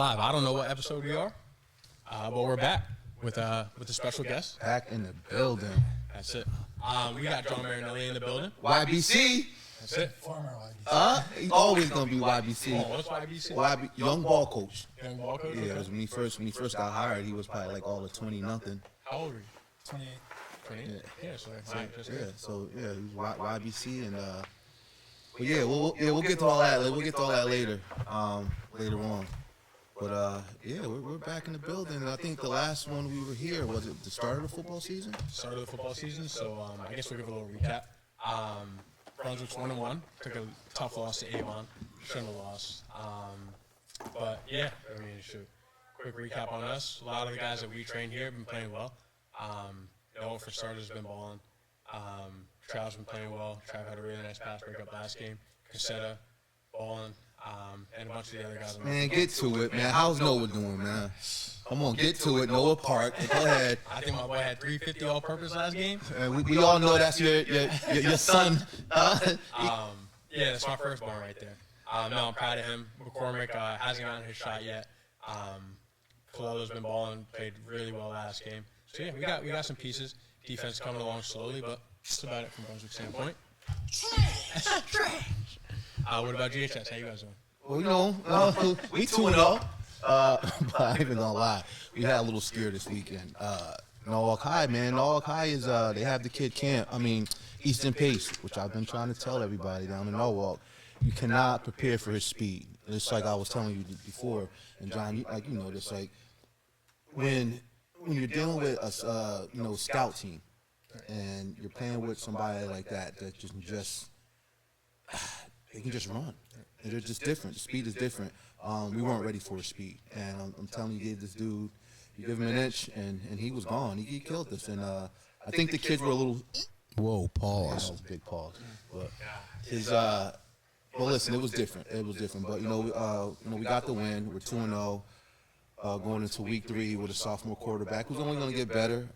live. I don't know what episode we are, but we're back with a special guest. Back in the building. That's it. We got John Marinelli in the building. YBC. That's it. Former YBC. He's always gonna be YBC. Oh, what's YBC? Young ball coach. Young ball coach? Yeah, 'cause when he first got hired, he was probably like all of 20-nothing. How old are you? 28. 28? Yeah, so that's right. He's YBC and but we'll get to all that. We'll get to all that later on. But we're back in the building. And I think the last one we were here was it the start of the football season. Start of the football season. So I guess we'll give a little recap. Brunswick's 1-1. Took a tough loss to Avon. Shouldn't have lost. But yeah, I mean, quick recap on us. A lot of the guys that we train here have been playing well. Noah, for starters, has been balling. Trav's been playing well. Trav had a really nice pass breakup last game. Casetta, balling, and a bunch of the other guys. Man, get to it, man. How's Noah doing, man? Come on, get to it. Noah Park. Go ahead. I think my boy had 350 all-purpose last game. We all know that's your son. Yeah, that's my firstborn right there. No, I'm proud of him. McCormick hasn't gotten his shot yet. Colella's been balling, played really well last game. So yeah, we got some pieces. Defense coming along slowly, but that's about it from Brunswick's standpoint. What about GHS? How you guys doing? Well, we 2-0. But I ain't even gonna lie, we had a little scare this weekend. Norwalk High, man. Norwalk High is they have the kid camp. I mean, Eastern Pace, which I've been trying to tell everybody down in Norwalk. You cannot prepare for his speed. It's like I was telling you before, and John, you know this, like when you're dealing with a scout team, and you're playing with somebody like that just they can just run. And they're just different. The speed is different. We weren't ready for his speed, and I'm telling you, gave this dude, you give him an inch, and he was gone. He killed us, and I think the kids were a little. Whoa, pause. Yeah, that was a big pause. But his well, listen, it was different. But we got the win. We're 2-0. Going into week 3 with a sophomore quarterback who's only going to get better.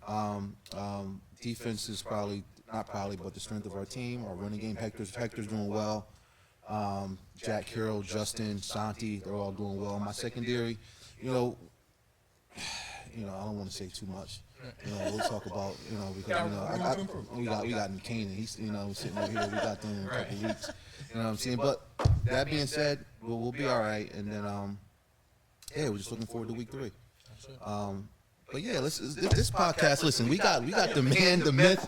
Defense is but the strength of our team. Our running game, Hector's doing well. Jack Carroll, Justin, Santi, they're all doing well. My secondary, I don't want to say too much. We'll talk about, because we got Canaan. He's sitting over here. We got them in a couple weeks. You know what I'm saying? But that being said, we'll be all right. And then we're just looking forward to week 3. But yeah, this podcast. Listen, we got the man, the myth,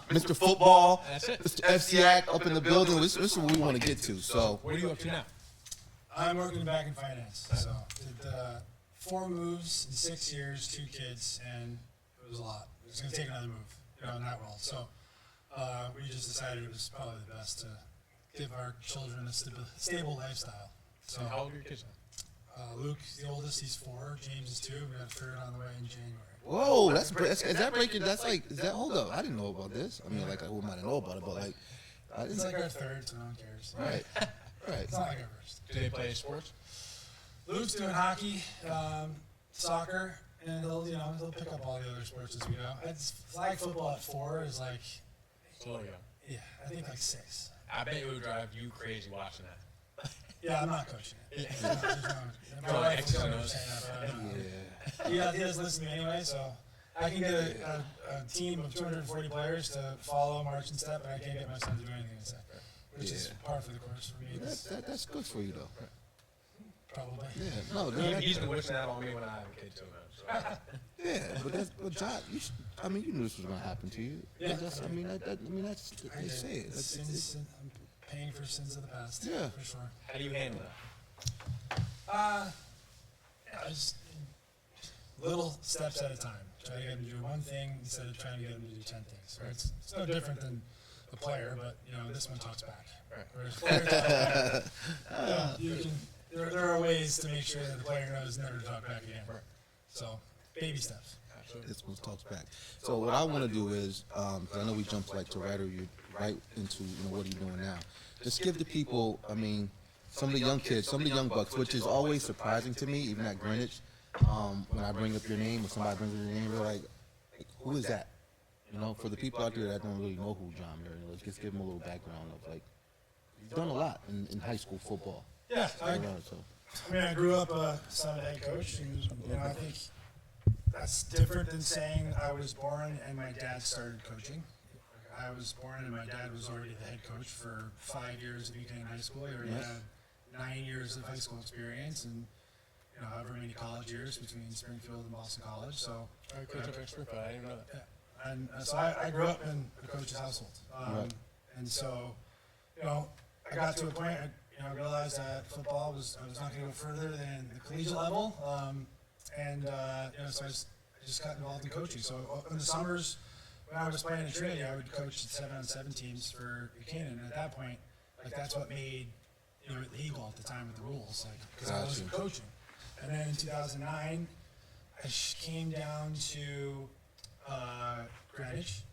Mr. Football, Mr. FCAC up in the building. This is what we want to get to. So, what are you up to now? I'm working back in finance. So, did 4 moves in 6 years, 2 kids, and it was a lot. It was going to take another move, in that world. So, we just decided it was probably the best to give our children a stable lifestyle. So, how old are your kids now? Luke, the oldest, he's 4. James is 2. We got a third on the way in January. Whoa, is that breaking? Hold up. I didn't know about this. I mean, who might know about it, but it's like our third, so no one cares. Right. It's not like our first. Do they play sports? Luke's doing hockey, soccer, and he'll pick up all the other sports as we go. It's flag football at 4 is like, Slow, yeah, I think like 6. I bet it would drive you crazy watching that. Yeah, I'm not coaching it. Yeah. My wife was saying that, he doesn't listen to me anyway, so I can get a team of 240 players to follow march and step, but I can't get my son to do anything except which is par for the course for me. That's good for you, though. Probably. Yeah, no, he's been wishing that on me when I have a kid, too, man. So. Yeah, but John, you knew this was going to happen to you. Yeah. That's they say it. I'm paying for sins of the past. Yeah. For sure. How do you handle that? Just little steps at a time. Try to get them to do one thing instead of trying to get them to do 10 things. Right? It's no different than the player, but this one talks back. Right. Whereas player talks back, there are ways to make sure that the player knows never to talk back again. Right. So baby steps. This one talks back. So what I want to do is, because I know we jumped right into what are you doing now. Just give the people, some of the young kids, some of the young bucks, which is always surprising to me, even at Greenwich, when I bring up your name or somebody brings up your name, they're like, who is that? For the people out there that don't really know who John Marinelli is, let's just give them a little background of you've done a lot in high school football. Yeah, I mean, I grew up a son of a head coach, and I think that's different than saying I was born and my dad started coaching. I was born and my dad was already the head coach for 5 years at Buchanan High School. He already had 9 years of high school experience and however many college years between Springfield and Boston College. So I coach up in Springfield. I didn't know that. Yeah. And so I grew up in a coach's household, and so I got to a point. I realized that football I was not going to go further than the collegiate level, so I just got involved in coaching. So in the summers, when I was playing at Trinity, I would coach 7-on-7 teams for Buchanan, and at that point, that's what made it legal at the time with the rules, because I wasn't coaching. And then in 2009, I came down to Greenwich.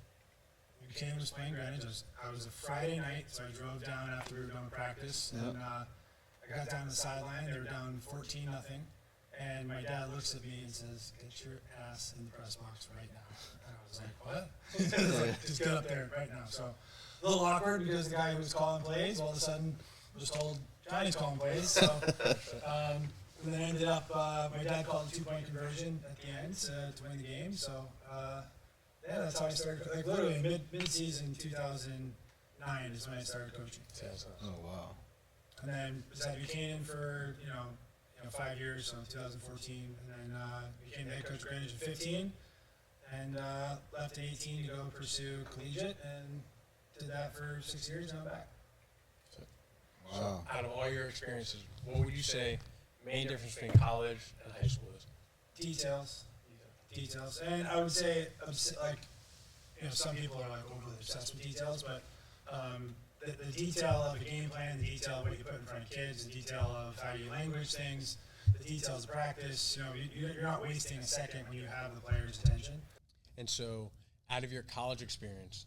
Buchanan was playing Greenwich. I was a Friday night, so I drove down after we were done with practice, and I got down to the sideline. They were down 14-0, and my dad looks at me and says, "Get your ass in the press box right now." And I was like, "What?" He was like, "Just get up there right now." So a little awkward because the guy who was calling plays all of a sudden was told Johnny's calling plays. So and then ended up my dad called a 2-point conversion at the end to win the game. So that's how I started. Literally mid-season 2009 is when I started coaching. Oh wow! And then was at Buchanan for 5 years, so 2014, and then became the head coach of Greenwich in 15, and left at 18 to go pursue collegiate, and did that for 6 years, and I'm back. Wow! So out of all your experiences, what would you say main difference between college and high school is? Details, and I would say some people are overly obsessed with details, but the detail of the game plan, the detail of what you put in front of kids, the detail of how you language things, the details of practice. You're not wasting a second when you have the player's attention. And so, out of your college experience,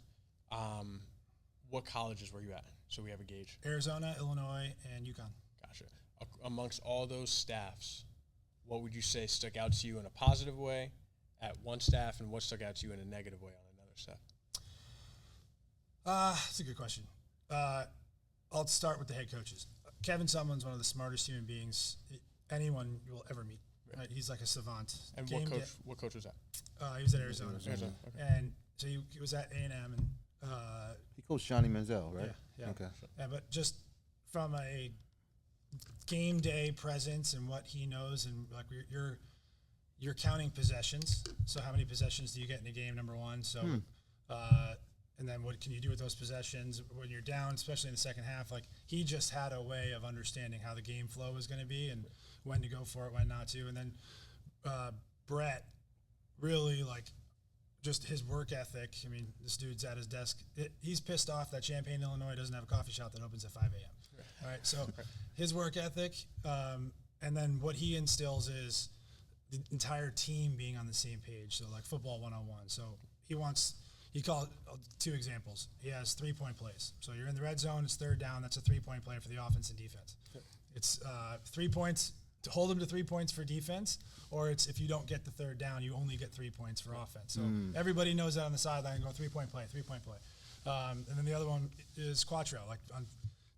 what colleges were you at? So we have a gauge. Arizona, Illinois, and UConn. Gotcha. Amongst all those staffs, what would you say stuck out to you in a positive way at one staff, and what stuck out to you in a negative way on another staff? That's a good question. I'll start with the head coaches. Kevin Sumlin's one of the smartest human beings anyone will ever meet. Right? He's like a savant. And what coach was that? He was at Arizona. Okay. And so he was at A&M. And he coached Johnny Manziel, right? Yeah. Okay. Yeah, but just from a game day presence and what he knows, and you're counting possessions. So how many possessions do you get in a game? Number one. So. And then what can you do with those possessions when you're down, especially in the second half? He just had a way of understanding how the game flow was going to be and when to go for it, when not to. And then Brett, really, just his work ethic. I mean, this dude's at his desk. He's pissed off that Champaign, Illinois doesn't have a coffee shop that opens at 5 a.m. Right. All right, so his work ethic, and then what he instills is the entire team being on the same page. So football 101. So he called 2 examples. He has 3-point plays. So you're in the red zone, it's third down. That's a 3-point play for the offense and defense. It's 3 points to hold them to 3 points for defense, or it's if you don't get the third down, you only get 3 points for offense. So everybody knows that on the sideline. Go 3-point play, 3-point play. And then the other one is Quattro.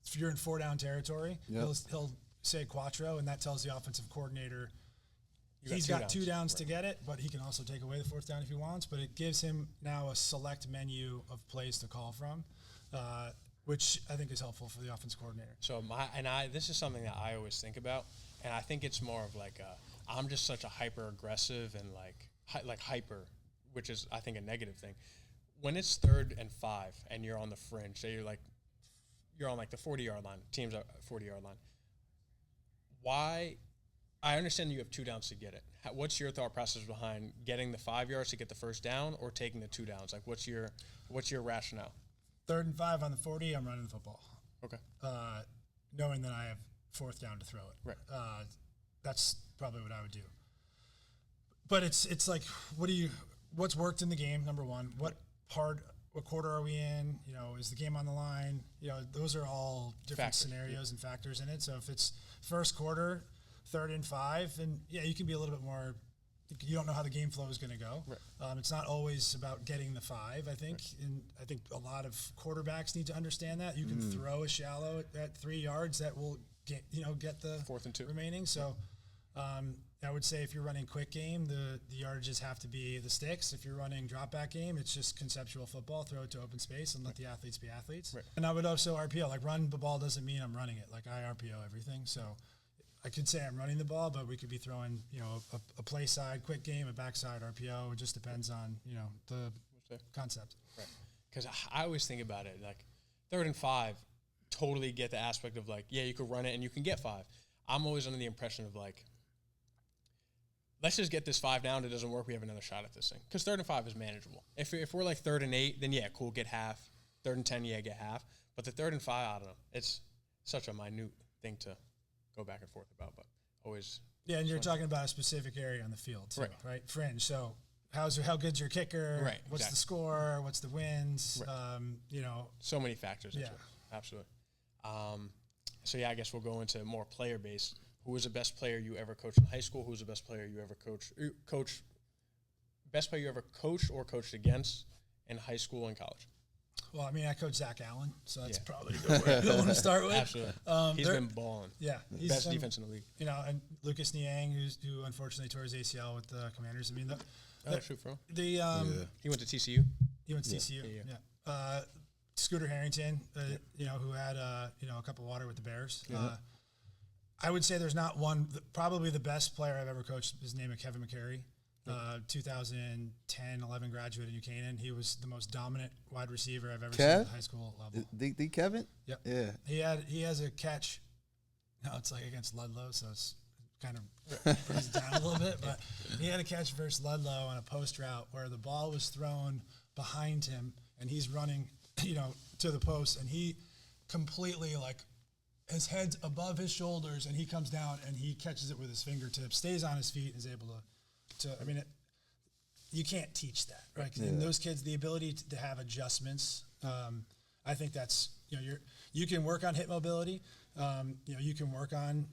If you're in 4-down territory, he'll say Quattro, and that tells the offensive coordinator he's got 2 downs to get it, but he can also take away the 4th down if he wants. But it gives him now a select menu of plays to call from, which I think is helpful for the offense coordinator. So this is something that I always think about, and I think it's more of I'm just such a hyper aggressive and hyper, which is I think a negative thing. When it's 3rd and 5 and you're on the fringe, say you're on the 40-yard line, team's at 40-yard line. Why? I understand you have 2 downs to get it. What's your thought process behind getting the 5 yards to get the first down, or taking the 2 downs? What's your rationale? 3rd and 5 on the 40, I'm running the football. Okay. Knowing that I have 4th down to throw it. Right. That's probably what I would do. But it's what's worked in the game? Number one, what quarter are we in? Is the game on the line? Those are all different scenarios and factors in it. So if it's first quarter, 3rd and 5, and you can be a little bit more. You don't know how the game flow is going to go. Right. It's not always about getting the 5. I think, and I think a lot of quarterbacks need to understand that you can throw a shallow at 3 yards that will get the 4th and 2 remaining. So I would say if you're running quick game, the yardages have to be the sticks. If you're running drop back game, it's just conceptual football. Throw it to open space and let the athletes be athletes. Right. And I would also RPO. Like run the ball doesn't mean I'm running it. Like I RPO everything. So I could say I'm running the ball, but we could be throwing a play side quick game, a backside RPO. It just depends on the concept. Right. Because I always think about it like 3rd and 5. Totally get the aspect of like, yeah, you could run it and you can get 5. I'm always under the impression of like, let's just get this 5 down. It doesn't work. We have another shot at this thing. Because 3rd and 5 is manageable. If we're like 3rd and 8, then yeah, cool, get half. 3rd and 10, yeah, get half. But the 3rd and 5, I don't know. It's such a minute thing to go back and forth about, but always. Yeah, and you're talking about a specific area on the field, too, right? Fringe. So how good's your kicker? Right. What's the score? What's the wins? Right. So many factors into it. Absolutely. So yeah, I guess we'll go into more player based. Who was the best player you ever coached in high school? Who was the best player you ever coached? Best player you ever coached or coached against in high school and college? Well, I mean, I coached Zach Allen, so that's probably a good one to start with. Absolutely. He's been balling. Yeah. He's best defense in the league. And Lucas Niang, who unfortunately tore his ACL with the Commanders. I mean, shoot for him. He went to TCU. He went to TCU. Yeah. Scooter Harrington, who had a cup of water with the Bears. I would say there's not one. Probably the best player I've ever coached is named Kevin McCary. 2010-11 graduate at Buchanan. He was the most dominant wide receiver I've ever seen at the high school level. The Kevin? Yep. Yeah. He has a catch. No, it's like against Ludlow, so it's kind of brings it down a little bit. But he had a catch versus Ludlow on a post route where the ball was thrown behind him, and he's running, to the post, and he completely his head's above his shoulders, and he comes down and he catches it with his fingertips, stays on his feet, and is able to you can't teach that, right? And those kids, the ability to have adjustments, I think that's, you can work on hip mobility, you can work on,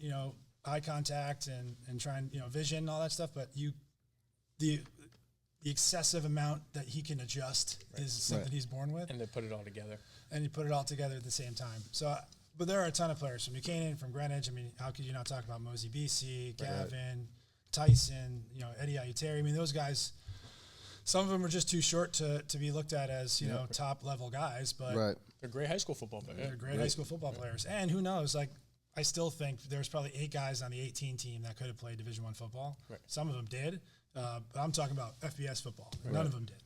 eye contact and trying, vision and all that stuff, but the excessive amount that he can adjust is something he's born with. And they put it all together. And you put it all together at the same time. So, but there are a ton of players from Buchanan, from Greenwich. I mean, how could you not talk about Mosey BC, Gavin, Tyson, Eddie Ayuteri? I mean, those guys, some of them are just too short to be looked at as, top level guys, but they're great high school football players. They're great high school football players. And who knows, I still think there's probably 8 guys on the 18 team that could have played Division I football. Right. Some of them did. But I'm talking about FBS football. None of them did.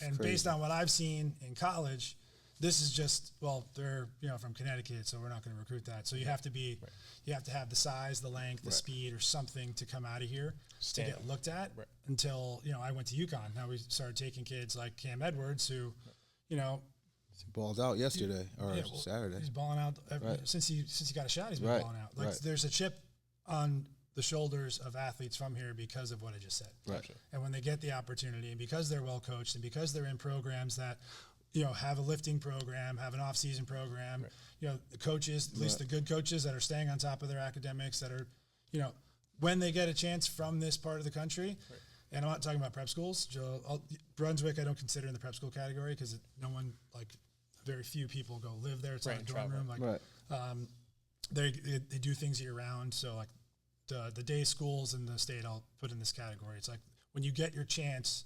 And based on what I've seen in college, this is just, they're, from Connecticut, so we're not going to recruit that. So you have to be, you have to have the size, the length, the speed, or something to come out of here to get looked at until, I went to UConn. Now we started taking kids like Cam Edwards who, he balled out yesterday or Saturday. He's balling out since he got a shot. He's been balling out. There's a chip on the shoulders of athletes from here because of what I just said. Right. And when they get the opportunity, and because they're well coached, and because they're in programs that, have a lifting program, have an off-season program, the coaches, at least the good coaches that are staying on top of their academics, that are, when they get a chance from this part of the country. And I'm not talking about prep schools. Brunswick, I don't consider in the prep school category because no one, very few people go live there. It's not a dorm room. They do things year round. So the day schools in the state, I'll put in this category. It's like when you get your chance,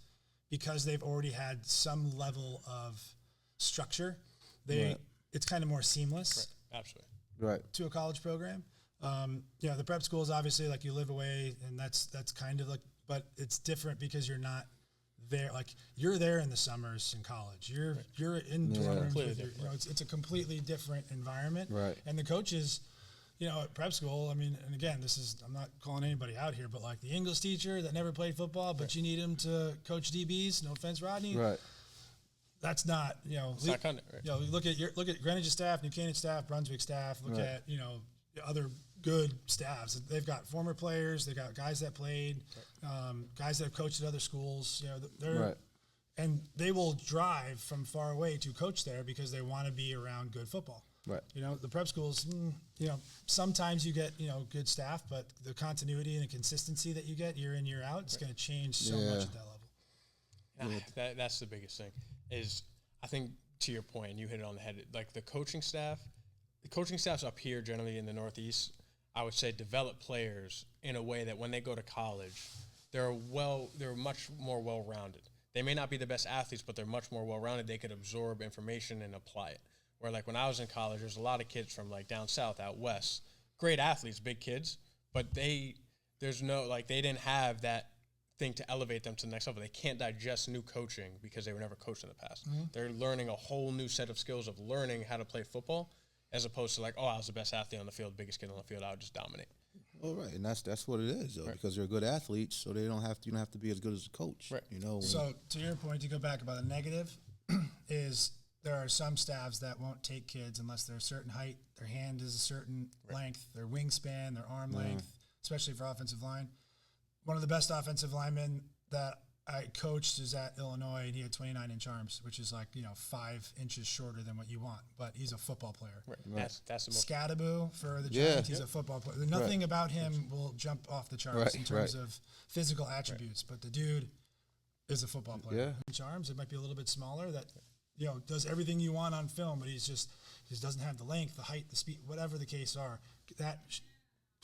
because they've already had some level of structure, it's kind of more seamless. Absolutely. To a college program. The prep schools, obviously, you live away, and that's kind of but it's different because you're not there. You're there in the summers in college. You're in dorm rooms with it's a completely different environment. Right. And the coaches, at prep school, I mean, and again, I'm not calling anybody out here, but the English teacher that never played football, but you need him to coach DBs. No offense, Rodney. Right. That's not, It's not kind of, look at Greenwich staff, New Canaan staff, Brunswick staff. Look at other good staffs. They've got former players. They've got guys that played, guys that have coached at other schools. And they will drive from far away to coach there because they want to be around good football. Right. The prep schools, sometimes you get, good staff, but the continuity and the consistency that you get year in, year out, it's going to change so much at that level. That's the biggest thing is, I think, to your point, and you hit it on the head, the coaching staff the coaching staffs up here, generally in the Northeast, I would say develop players in a way that when they go to college, they're much more well-rounded. They may not be the best athletes, but they're much more well-rounded. They could absorb information and apply it. Where, like, when I was in college, there's a lot of kids from, like, down south, out west, great athletes, big kids, but they didn't have that thing to elevate them to the next level. They can't digest new coaching because they were never coached in the past. Mm-hmm. They're learning a whole new set of skills of learning how to play football, as opposed to, like, I was the best athlete on the field, biggest kid on the field, I would just dominate. Well, right, and that's what it is, though, because they're good athletes, so you don't have to be as good as a coach, right? So to your point, to go back about the negative, is there are some staffs that won't take kids unless they're a certain height, their hand is a certain length, their wingspan, their arm length, especially for offensive line. One of the best offensive linemen that I coached is at Illinois, and he had 29-inch arms, which is 5 inches shorter than what you want. But he's a football player. Right. That's the most. Scadaboo for the Giants, he's a football player. Nothing about him will jump off the charts in terms of physical attributes, but the dude is a football player. Inch arms, it might be a little bit smaller. That does everything you want on film, but he just doesn't have the length, the height, the speed, whatever the case are. That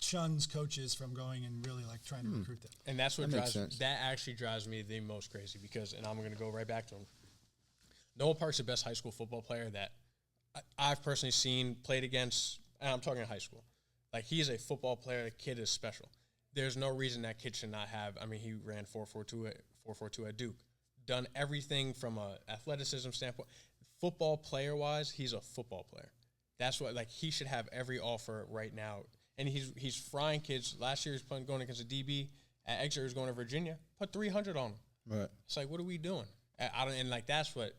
shuns coaches from going and really trying to recruit them. And that's what actually drives me the most crazy because, and I'm going to go right back to him. Noah Park's the best high school football player that I've personally seen, played against, and I'm talking high school. Like, he is a football player. The kid is special. There's no reason that kid should not have, he ran 4.42 at Duke. Done everything from a athleticism standpoint. Football player-wise, he's a football player. That's what, he should have every offer right now. And he's frying kids. Last year he was going against a DB at Exeter. He was going to Virginia. Put 300 on him. Right. It's like, what are we doing? That's what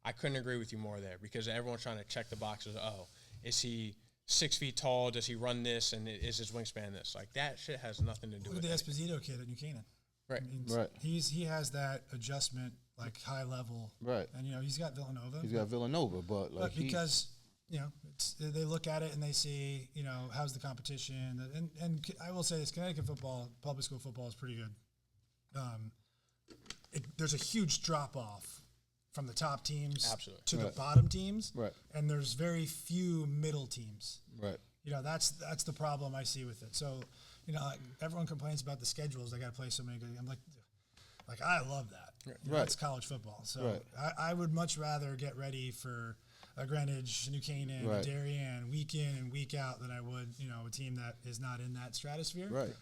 I couldn't agree with you more there because everyone's trying to check the boxes. Oh, is he 6 feet tall? Does he run this? And is his wingspan this? That shit has nothing to do with it. Look at the Esposito kid at New Canaan. Right. He has that adjustment, high level. Right. And, he's got Villanova. But because they look at it and they see, how's the competition. And I will say this, Connecticut football, public school football is pretty good. There's a huge drop-off from the top teams to the bottom teams. Right. And there's very few middle teams. Right. That's the problem I see with it. So, everyone complains about the schedules. They got to play so many good. I'm like I love that. Right. It's college football. So I would much rather get ready for a Greenwich, New Canaan, Darien, week in and week out than I would, a team that is not in that stratosphere. Right.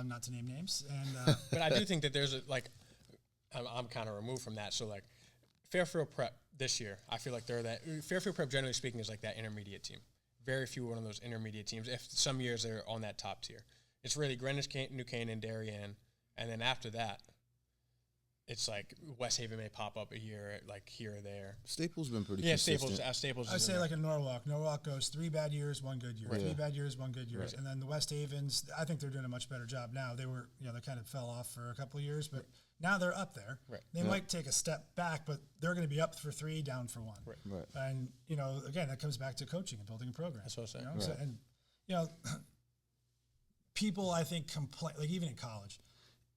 Not to name names. And but I do think that there's I'm kind of removed from that. So Fairfield Prep this year, I feel like they're that. Fairfield Prep, generally speaking, is like that intermediate team. Very few one of those intermediate teams. If some years they're on that top tier, it's really Greenwich, New Canaan, Darien, and then after that, it's like West Haven may pop up a year, here or there. Staples been pretty consistent. Staples. I'd say in Norwalk. Norwalk goes 3 bad years, 1 good year. 3 bad years, 1 good year. Right. And then the West Havens, I think they're doing a much better job now. They were, they kind of fell off for a couple of years, but now they're up there. Right. They might take a step back, but they're going to be up for 3, down for 1. Right. And, again, that comes back to coaching and building a program. That's what I'm saying. So, and, people, I think, complain, even in college,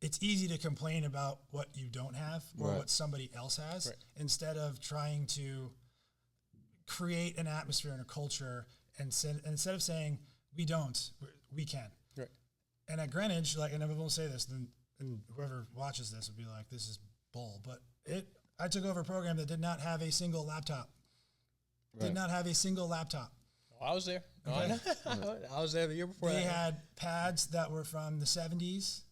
it's easy to complain about what you don't have or what somebody else has instead of trying to create an atmosphere and a culture and instead of saying we don't, we can. Right. And at Greenwich, and everyone will say this, and whoever watches this will be like, this is bull. But I took over a program that did not have a single laptop. Did not have a single laptop. I was there. Okay. I was there the year before. They had pads that were from the 70s.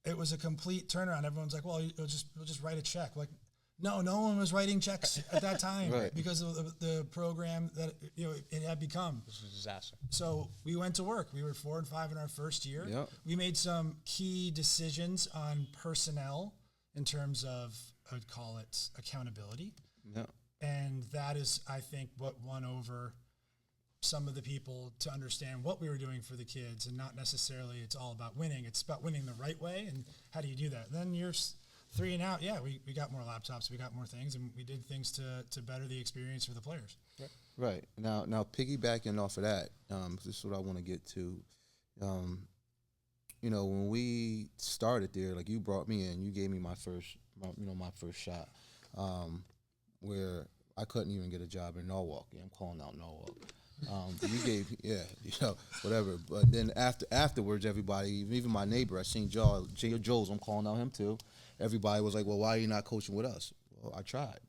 It was a complete turnaround. Everyone's like, well, we'll just write a check. No one was writing checks at that time because of the program that it had become. This was a disaster. So we went to work. We were 4 and 5 in our first year. Yep. We made some key decisions on personnel in terms of, I would call it accountability. Yep. And that is, I think, what won over some of the people to understand what we were doing for the kids and not necessarily it's all about winning. It's about winning the right way. And how do you do that? And then years 3 and out, we got more laptops, we got more things, and we did things to better the experience for the players. Right. Now piggybacking off of that, this is what I want to get to. When we started there, you brought me in, you gave me my first shot, where I couldn't even get a job in Norwalk. I'm calling out Norwalk. You gave, whatever. But then afterwards, everybody, even my neighbor, I seen Joe's, I'm calling out him too. Everybody was like, well, why are you not coaching with us? Well, I tried.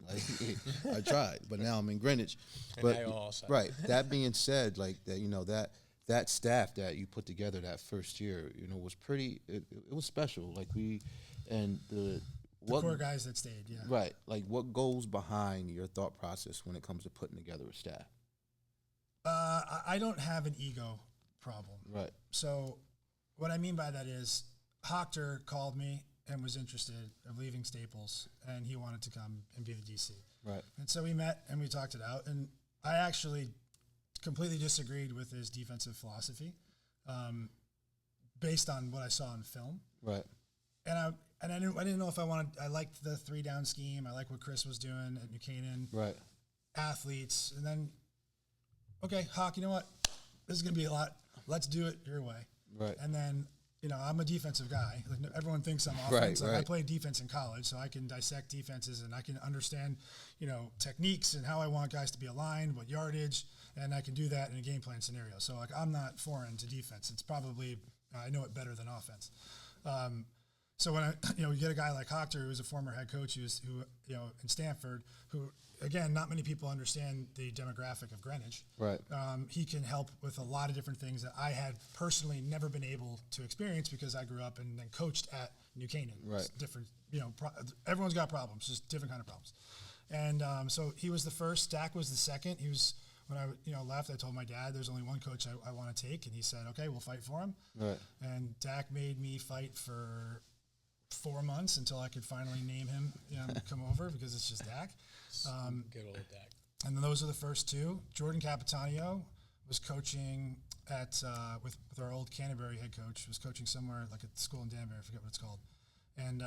I tried, but now I'm in Greenwich. But right. That being said, like that staff that you put together that first year, was pretty. It was special. Like the core guys that stayed. Yeah. Right. Like what goes behind your thought process when it comes to putting together a staff? I don't have an ego problem. Right. So what I mean by that is Hochter called me and was interested of leaving Staples, and he wanted to come and be the DC. Right. And so we met and we talked it out, and I actually completely disagreed with his defensive philosophy, based on what I saw in film. Right. And I didn't know if I liked the 3-down scheme. I like what Chris was doing at New Canaan. Right. Athletes, and then, okay, Hawk, you know what? This is gonna be a lot. Let's do it your way. Right. And then, I'm a defensive guy. Like everyone thinks I'm offense. Right. I played defense in college, so I can dissect defenses and I can understand, techniques and how I want guys to be aligned, what yardage, and I can do that in a game plan scenario. So like I'm not foreign to defense. It's probably I know it better than offense. So when we get a guy like Hochter, who's a former head coach, who in Stanford, who again, not many people understand the demographic of Greenwich. Right. He can help with a lot of different things that I had personally never been able to experience because I grew up and then coached at New Canaan. Right. It's different, everyone's got problems, just different kind of problems. And so he was the first. Dak was the second. He was when I left. I told my dad there's only one coach I want to take, and he said, okay, we'll fight for him. Right. And Dak made me fight for 4 months until I could finally name him, come over because it's just Dak. Good old Dak. And then those are the first two. Jordan Capitanio was coaching at with our old Canterbury head coach. Was coaching somewhere like at the school in Danbury. I forget what it's called. And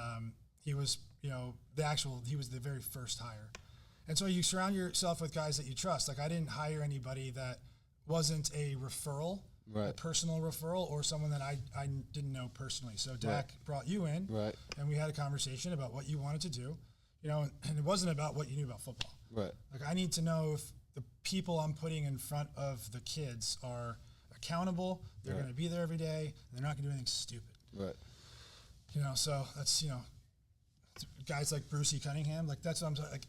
he was, he was the very first hire. And so you surround yourself with guys that you trust. Like I didn't hire anybody that wasn't a referral. Right. A personal referral or someone that I didn't know personally. So Dak brought you in, right, and we had a conversation about what you wanted to do, and it wasn't about what you knew about football. Right. Like I need to know if the people I'm putting in front of the kids are accountable, they're going to be there every day, and they're not going to do anything stupid. Right. So that's, guys like Brucey Cunningham, like that's what I'm saying, like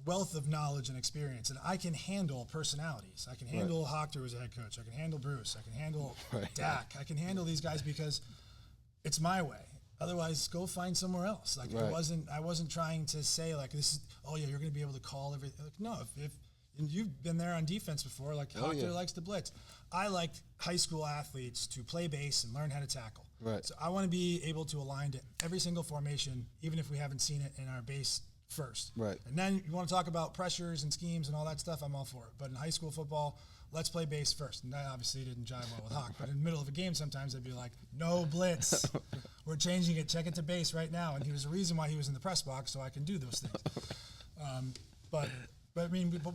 wealth of knowledge and experience, and I can handle personalities. I can handle Hochter as a head coach. I can handle Bruce. I can handle Dak. I can handle these guys because it's my way. Otherwise, go find somewhere else. Like I wasn't trying to say like this is you're going to be able to call everything. Like no, if and you've been there on defense before. Like Hochter likes to blitz. I like high school athletes to play base and learn how to tackle. Right. So I want to be able to align to every single formation, even if we haven't seen it in our base first. Right. And then you want to talk about pressures and schemes and all that stuff, I'm all for it. But in high school football, let's play base first. And that obviously didn't jive well with Hawk. But in the middle of a game, sometimes they'd be like, no blitz. We're changing it. Check it to base right now. And he was the reason why he was in the press box, so I can do those things. But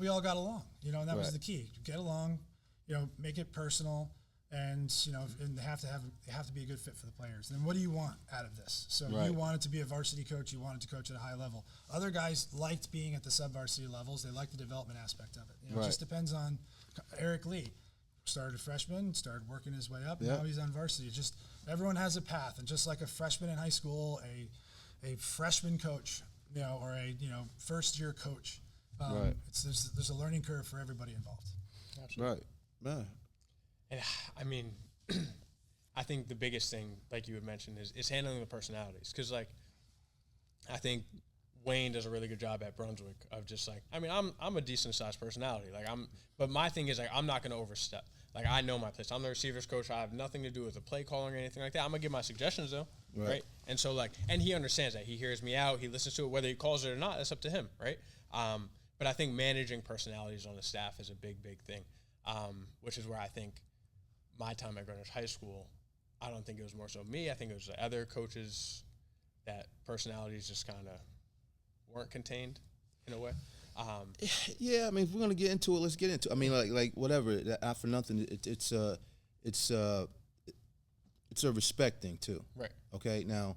we all got along, and that was the key. Get along, make it personal. And and they have to be a good fit for the players. Then what do you want out of this? So you wanted to be a varsity coach. You wanted to coach at a high level. Other guys liked being at the sub-varsity levels. They liked the development aspect of it. It just depends on Eric Lee. Started a freshman, started working his way up. Now he's on varsity. Just everyone has a path, and just like a freshman in high school, a freshman coach, or a first year coach. There's a learning curve for everybody involved. Absolutely. Right. Man. And I mean, I think the biggest thing, like you had mentioned, is handling the personalities. Because, like, I think Wayne does a really good job at Brunswick of just like, I mean, I'm a decent sized personality. But my thing is like, I'm not going to overstep. Like I know my place. I'm the receivers coach. I have nothing to do with the play calling or anything like that. I'm gonna give my suggestions though, right? And so and he understands that. He hears me out. He listens to it. Whether he calls it or not, that's up to him, right? But I think managing personalities on the staff is a big thing, which is where I think my time at Greenwich High School, I don't think it was more so me. I think it was the other coaches that personalities just kind of weren't contained in a way. Yeah, I mean, if we're gonna get into it, let's get into it. I mean, like whatever. Not for nothing, it's a respect thing too. Right. Okay. Now,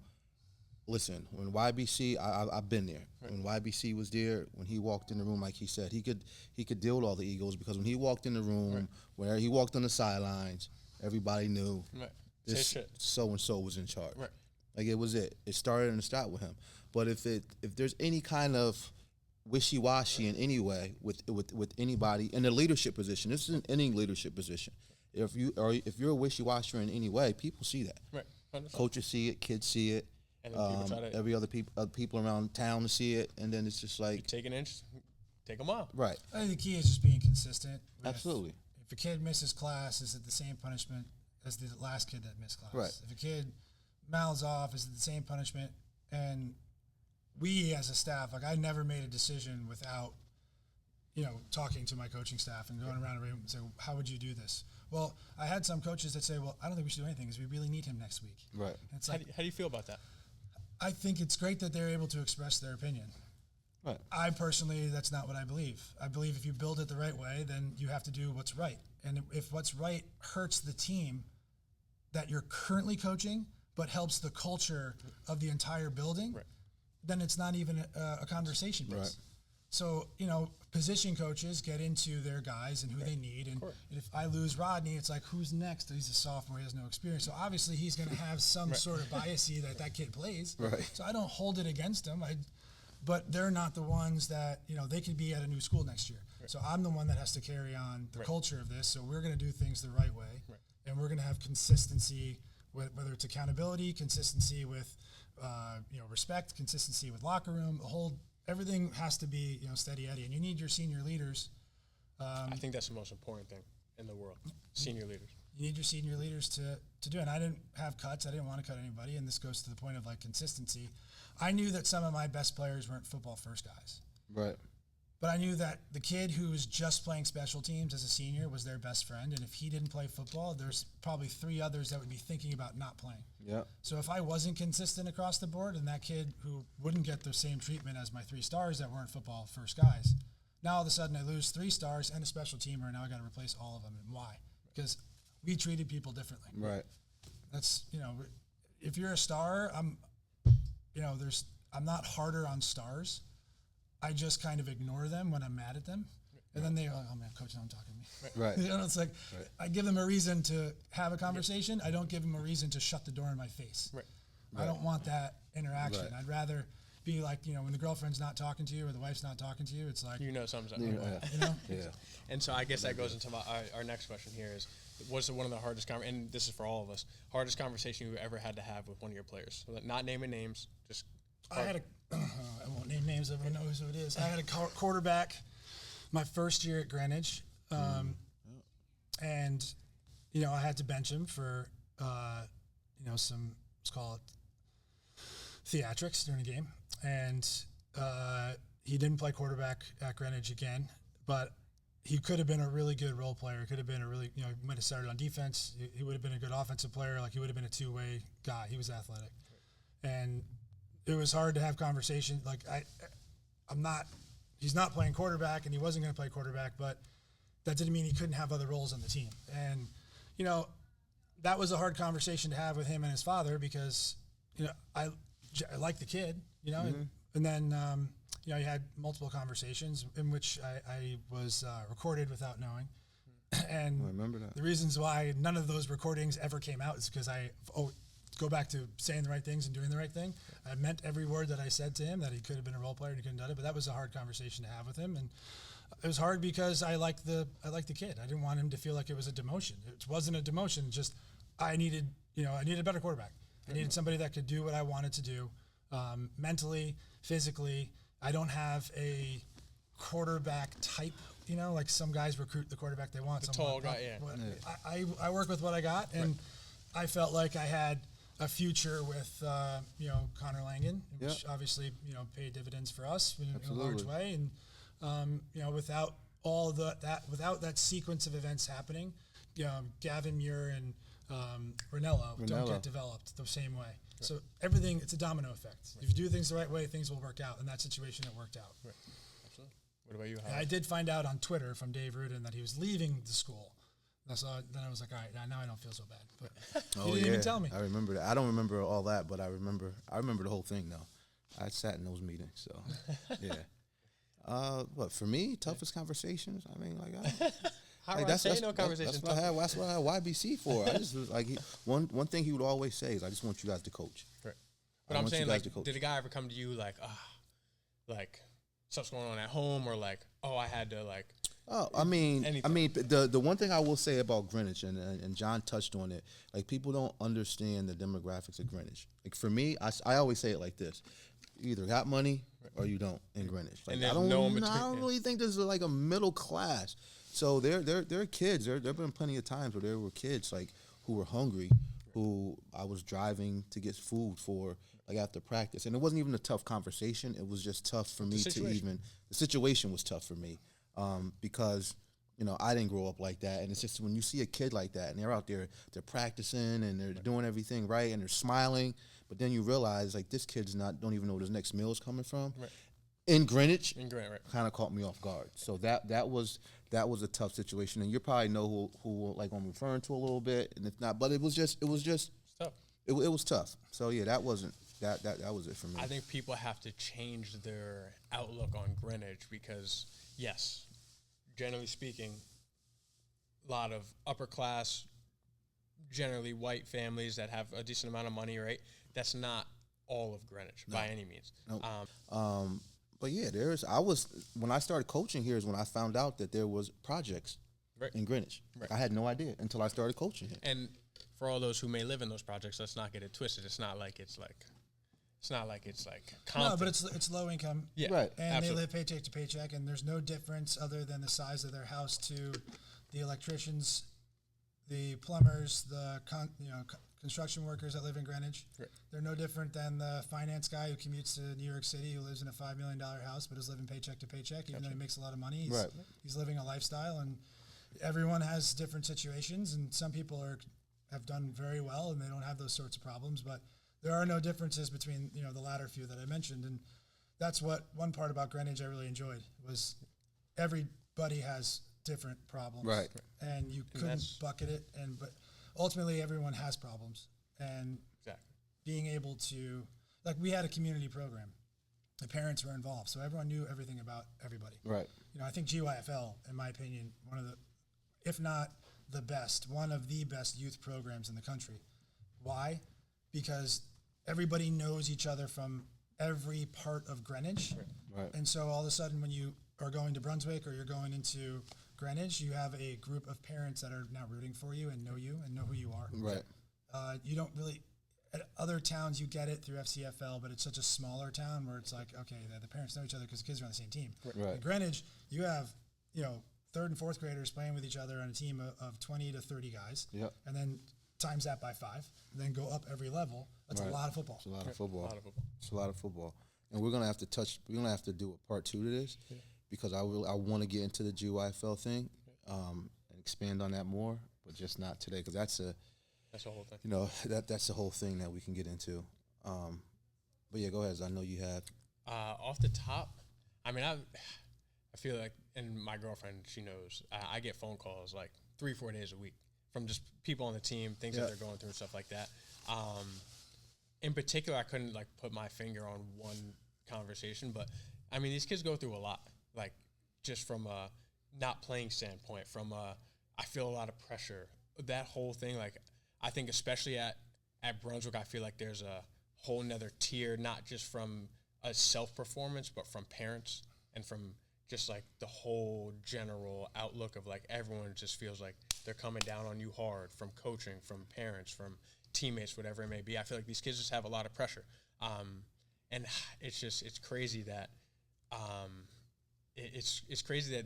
listen, when YBC, I've been there. Right. When YBC was there, when he walked in the room, like he said, he could deal with all the egos because when he walked in the room, right. where he walked on the sidelines, everybody knew this so and so was in charge. Right. Like it was it. It started and stopped with him. But if there's any kind of wishy-washy in any way with anybody in a leadership position, this isn't any leadership position. If you're a wishy-washy in any way, people see that. Right. 100%. Coaches see it, kids see it. And then people try to, every other people around town see it, and then it's just like you take an inch, take a mile. Right. I think the key is just being consistent. Absolutely. If a kid misses class, is it the same punishment as the last kid that missed class? Right. If a kid mouths off, is it the same punishment? And we as a staff, like I never made a decision without, talking to my coaching staff and going around the room and say, how would you do this? Well, I had some coaches that say, well, I don't think we should do anything because we really need him next week. Right. And it's like, how do you feel about that? I think it's great that they're able to express their opinion. Right. I personally, that's not what I believe. I believe if you build it the right way, then you have to do what's right. And if what's right hurts the team that you're currently coaching, but helps the culture of the entire building, right. then it's not even a conversation piece. Right. So, position coaches get into their guys and who they need. And if I lose Rodney, it's like, who's next? He's a sophomore. He has no experience. So obviously he's going to have some sort of biasy that kid plays. Right. So I don't hold it against him. But they're not the ones that, they could be at a new school next year. Right. So I'm the one that has to carry on the culture of this. So we're going to do things the right way. Right. And we're going to have consistency, whether it's accountability, consistency with, respect, consistency with locker room, everything has to be, steady Eddie, and you need your senior leaders. I think that's the most important thing in the world, senior leaders. You need your senior leaders to do it. And I didn't have cuts. I didn't want to cut anybody, and this goes to the point of, consistency. I knew that some of my best players weren't football first guys. Right. But I knew that the kid who was just playing special teams as a senior was their best friend, and if he didn't play football, there's probably 3 others that would be thinking about not playing. Yeah. So if I wasn't consistent across the board, and that kid who wouldn't get the same treatment as my 3 stars that weren't football first guys, now all of a sudden I lose 3 stars and a special teamer, and now I got to replace all of them. And why? Because we treated people differently. Right. That's if you're a star, I'm not harder on stars. I just kind of ignore them when I'm mad at them. And then they're like, oh man, coach, don't talk to me. Right. It's like, I give them a reason to have a conversation. I don't give them a reason to shut the door in my face. Right. I don't want that interaction. Right. I'd rather be like, when the girlfriend's not talking to you or the wife's not talking to you, it's like, something's up. Yeah. And so I guess that goes into our next question here is, what's one of the hardest and this is for all of us, hardest conversation you ever had to have with one of your players? So not naming names, just I won't name names, everyone knows who it is. I had a quarterback my first year at Greenwich, and I had to bench him for some, let's call it theatrics during a game, and he didn't play quarterback at Greenwich again, but he could have been a really good role player. He could have been he might have started on defense. He would have been a good offensive player. He would have been a 2-way guy. He was athletic, and it was hard to have conversation. He's not playing quarterback, and he wasn't going to play quarterback, but that didn't mean he couldn't have other roles on the team. And, that was a hard conversation to have with him and his father because, I like the kid, and then, you had multiple conversations in which I was recorded without knowing. And I remember that. The reasons why none of those recordings ever came out is because go back to saying the right things and doing the right thing. I meant every word that I said to him, that he could have been a role player and he couldn't have done it, but that was a hard conversation to have with him. And it was hard because I liked the kid. I didn't want him to feel like it was a demotion. It wasn't a demotion, just I needed a better quarterback. I needed somebody that could do what I wanted to do, mentally, physically. I don't have a quarterback type, like some guys recruit the quarterback they want. The tall guy, yeah. I work with what I got, and I felt like I had a future with, Connor Langen, which obviously, paid dividends for us in a large way. And, without all without that sequence of events happening, Gavin Muir and Ranello don't get developed the same way. Right. So everything, it's a domino effect. Right. If you do things the right way, things will work out. In that situation, it worked out. Right. Absolutely. What about you, Howard? I did find out on Twitter from Dave Rudin that he was leaving the school. So then I was like, all right, now I don't feel so bad. But Oh, you didn't even tell me. I remember that. I don't remember all that, but I remember the whole thing though. I sat in those meetings, so yeah. What for me? Toughest conversations. I mean, like, that's what I had. That's what I had YBC for. I just was like, one thing he would always say is, "I just want you guys to coach." Right. But I'm saying, like, did a guy ever come to you like stuff's going on at home, or like, oh, I had to like. Oh, I mean, the one thing I will say about Greenwich, and John touched on it, like people don't understand the demographics of Greenwich. Like for me, I always say it like this: you either got money or you don't in Greenwich. Like, and there's no in between. I don't really think there's like a middle class. So they're kids. There've been plenty of times where there were kids like who were hungry, who I was driving to get food for, like after practice, and it wasn't even a tough conversation. It was just tough for me to even. The situation was tough for me. Because, you know, I didn't grow up like that. And it's just when you see a kid like that and they're out there, they're practicing and they're doing everything right and they're smiling, but then you realize, like, this kid's don't even know where his next meal is coming from. Right. In Greenwich, right. Kind of caught me off guard. So that was a tough situation. And you probably know who like I'm referring to a little bit. And if not, but it was just tough. It was tough. So, yeah, that was it for me. I think people have to change their outlook on Greenwich because, yes, generally speaking, a lot of upper class, generally white families that have a decent amount of money, right? That's not all of Greenwich by any means. No. But yeah, when I started coaching here is when I found out that there was projects in Greenwich. Right. I had no idea until I started coaching here. And for all those who may live in those projects, let's not get it twisted. It's not like it's like no, but it's low income. Yeah, right. And absolutely. they live paycheck to paycheck, and there's no difference other than the size of their house to the electricians, the plumbers, the construction workers that live in Greenwich. Right. They're no different than the finance guy who commutes to New York City, who lives in a $5 million house but is living paycheck to paycheck, even though he makes a lot of money. He's living a lifestyle, and everyone has different situations, and some people have done very well and they don't have those sorts of problems, but there are no differences between the latter few that I mentioned, and that's what one part about Greenwich I really enjoyed was everybody has different problems, right? And you couldn't bucket it, but ultimately everyone has problems, and being able to, like, we had a community program, the parents were involved, so everyone knew everything about everybody, right? I think GYFL, in my opinion, one of the, if not the best, one of the best youth programs in the country. Why? Because everybody knows each other from every part of Greenwich. Right. And so all of a sudden when you are going to Brunswick or you're going into Greenwich, you have a group of parents that are now rooting for you and know who you are. Right. You don't really, at other towns you get it through FCFL, but it's such a smaller town where it's like, okay, the parents know each other because the kids are on the same team. Right. In Greenwich, you have, third and fourth graders playing with each other on a team of 20 to 30 guys. Yep. And then times that by 5, and then go up every level. That's a lot of football. It's a lot of football. It's a lot of football. And we're gonna have to do a part 2 to this because I want to get into the GYFL thing and expand on that more, but just not today because that's the whole thing. That's the whole thing that we can get into. But yeah, go ahead. I know you have. Off the top, I mean, I feel like, and my girlfriend, she knows, I get phone calls like 3-4 days a week from just people on the team, things that they're going through and stuff like that. In particular, I couldn't like put my finger on one conversation, but I mean, these kids go through a lot, like just from a not playing standpoint, from I feel a lot of pressure, that whole thing. Like, I think especially at Brunswick, I feel like there's a whole nother tier, not just from a self-performance, but from parents and from just like the whole general outlook of like everyone just feels like they're coming down on you hard, from coaching, from parents, from teammates, whatever it may be. I feel like these kids just have a lot of pressure. And it's crazy that it's crazy that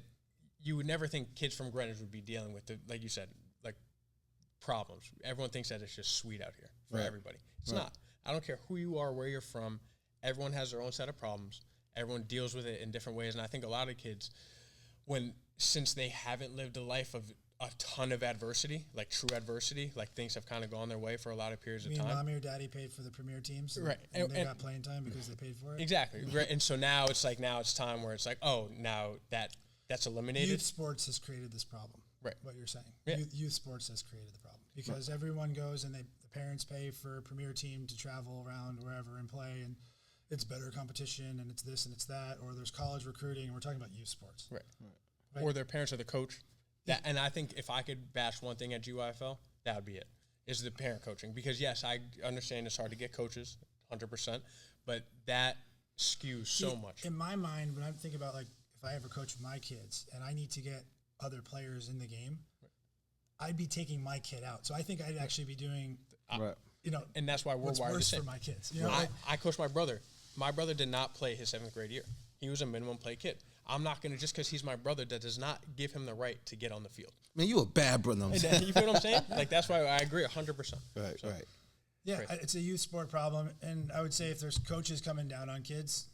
you would never think kids from Greenwich would be dealing with like you said, like problems. Everyone thinks that it's just sweet out here for everybody. It's not. I don't care who you are, where you're from. Everyone has their own set of problems. Everyone deals with it in different ways. And I think a lot of kids, since they haven't lived a life of a ton of adversity, like true adversity, like things have kind of gone their way for a lot of periods of time. Mommy or daddy paid for the premier teams, right? And they got playing time because they paid for it. Exactly, right. And so now it's time where it's like, oh, now that's eliminated. Youth sports has created this problem, Right. what you're saying. Yeah. Youth sports has created the problem because everyone goes and the parents pay for a premier team to travel around wherever and play, and it's better competition, and it's this and it's that, or there's college recruiting, and we're talking about youth sports. Right. Or their parents are the coach. And I think if I could bash one thing at GYFL, that would be it, is the parent coaching. Because, yes, I understand it's hard to get coaches, 100%, but that skews so much. In my mind, when I think about, like, if I ever coach with my kids and I need to get other players in the game, I'd be taking my kid out. So I think I'd actually be doing, and that's why we're what's wired the worse same. for my kids. I coach my brother. My brother did not play his 7th grade year. He was a minimum play kid. I'm not going to, just because he's my brother, that does not give him the right to get on the field. Man, you a bad brother. You feel what I'm saying? Like, that's why I agree 100%. Right. Yeah, Crazy. it's a youth sport problem. And I would say if there's coaches coming down on kids,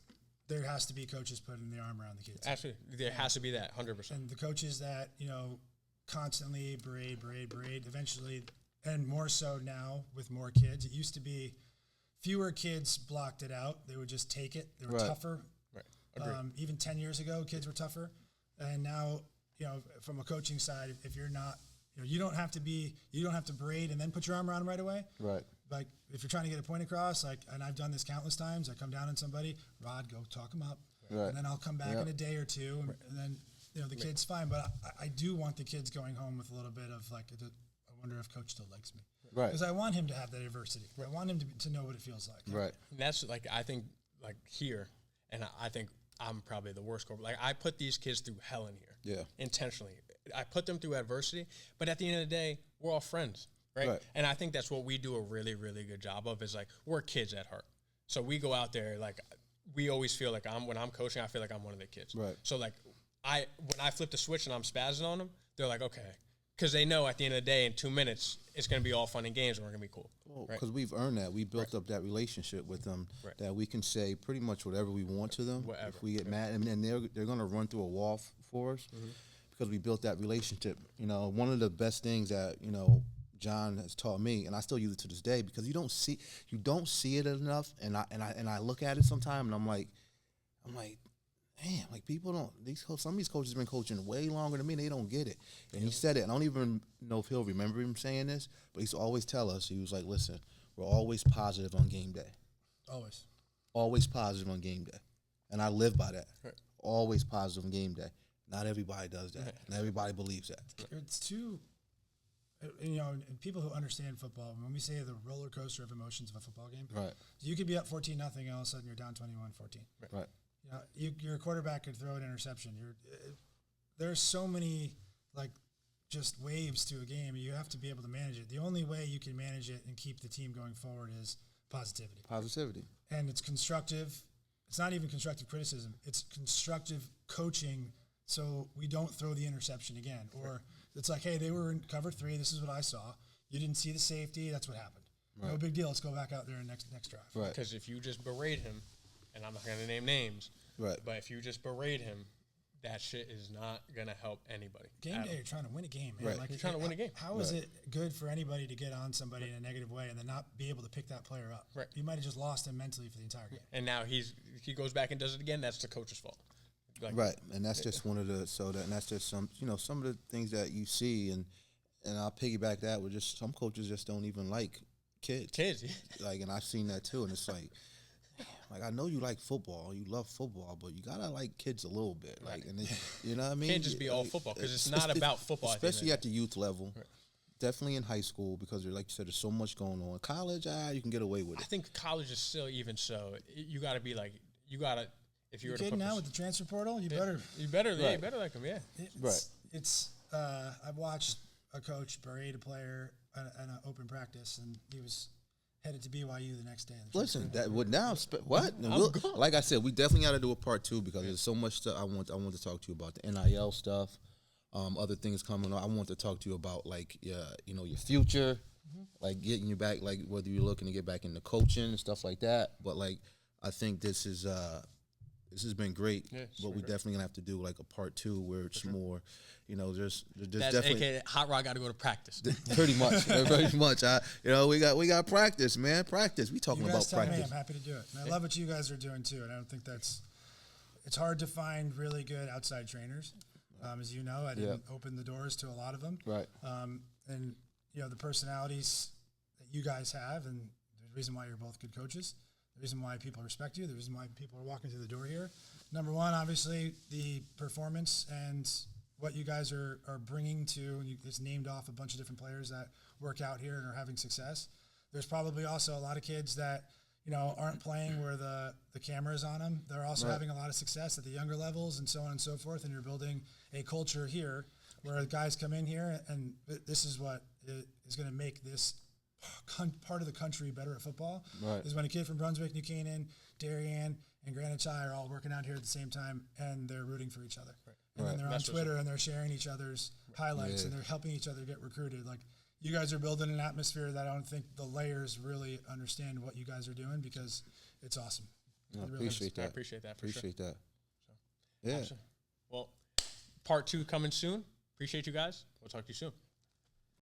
there has to be coaches putting the arm around the kids. Absolutely. There has to be that, 100%. And the coaches that, constantly berate, eventually, and more so now with more kids. It used to be fewer kids blocked it out. They would just take it. They were tougher. Right. Agreed. Even 10 years ago, kids were tougher. And now, from a coaching side, if you're not, you don't have to berate and then put your arm around them right away. Right. Like, if you're trying to get a point across, and I've done this countless times, I come down on somebody, Rod, go talk them up. Right. And then I'll come back in a day or two, and then, the kid's fine. But I do want the kids going home with a little bit of, like, I wonder if coach still likes me. Right. Because I want him to have that adversity. I want him to know what it feels like. Right. And that's, like, I think, like, here, and I think I'm probably the worst corporate. Like, I put these kids through hell in here. Yeah. Intentionally. I put them through adversity, but at the end of the day, we're all friends, right? And I think that's what we do a really, really good job of, is, like, we're kids at heart. So we go out there, like, we always feel like when I'm coaching, I feel like I'm one of the kids. Right. So, like, when I flip the switch and I'm spazzing on them, they're like, okay. Because they know at the end of the day, in 2 minutes, it's going to be all fun and games and we're going to be cool. Because we've earned that. We built up that relationship with them that we can say pretty much whatever we want to them. Whatever. If we get mad, and they're going to run through a wall for us because we built that relationship. One of the best things that, John has taught me, and I still use it to this day, because you don't see it enough, and I look at it sometime and I'm like, damn, like, people don't, some of these coaches have been coaching way longer than me, they don't get it. And he said it, and I don't even know if he'll remember him saying this, but he used to always tell us, he was like, listen, we're always positive on game day. Always. Always positive on game day. And I live by that. Right. Always positive on game day. Not everybody does that. Not everybody believes that. It's too, and people who understand football, when we say the roller coaster of emotions of a football game, you could be up 14-0, and all of a sudden you're down 21-14. Right. Your quarterback could throw an interception. There's so many, like, just waves to a game. You have to be able to manage it. The only way you can manage it and keep the team going forward is positivity. Positivity. And it's constructive. It's not even constructive criticism. It's constructive coaching, so we don't throw the interception again. Or it's like, hey, they were in cover 3. This is what I saw. You didn't see the safety. That's what happened. No big deal. Let's go back out there and next drive. Right. Because if you just berate him, and I'm not going to name names, but if you just berate him, that shit is not going to help anybody. Game day, you're trying to win a game, man. Right. Like, you're trying to win a game. How is it good for anybody to get on somebody in a negative way and then not be able to pick that player up? Right. You might have just lost him mentally for the entire game. And now he goes back and does it again. That's the coach's fault. Like, right. And that's just one of the, and that's just some of the things that you see, and I'll piggyback that with just some coaches just don't even like kids. Like, and I've seen that too, and it's like, I know you like football, you love football, but you gotta like kids a little bit, like, and you know what I mean? Can't just be all football, because it's not about football, especially at the youth level. Right. Definitely in high school, because like you said, there's so much going on. College, you can get away with it. I think college is still even so. You got to be like, if you were to put now with the transfer portal, you better like them, yeah. I've watched a coach berate a player at an open practice, and he was headed to BYU the next day. Listen, that would now what? Like I said, we definitely got to do a part 2, because there's so much stuff I want to talk to you about, the NIL stuff, other things coming on. I want to talk to you about, like, your future, like getting you back, like whether you're looking to get back into coaching and stuff like that. But, like, I think this has been great, but we definitely gonna have to do like a part 2 where it's more, there's That's definitely AKA Hot Rod got to go to practice. Pretty much. We got practice, man. Practice. We talking about practice. Me, I'm happy to do it. And I love what you guys are doing too. And I don't think it's hard to find really good outside trainers. As you know, I didn't open the doors to a lot of them. Right. And, the personalities that you guys have, and the reason why you're both good coaches, the reason why people respect you, the reason why people are walking through the door here. Number one, obviously, the performance and what you guys are bringing to, it's named off a bunch of different players that work out here and are having success. There's probably also a lot of kids that, aren't playing where the camera is on them. They're also having a lot of success at the younger levels and so on and so forth. And you're building a culture here where guys come in here, and this is what is going to make this part of the country better at football. Right. Is when a kid from Brunswick, New Canaan, Darien, and Greenwich High are all working out here at the same time, and they're rooting for each other. Right. And then they're on Twitter, and they're sharing each other's highlights, and they're helping each other get recruited. Like, you guys are building an atmosphere that I don't think the layers really understand what you guys are doing, because it's awesome. No, appreciate that. I appreciate that. Appreciate that. So, yeah. Well, part 2 coming soon. Appreciate you guys. We'll talk to you soon.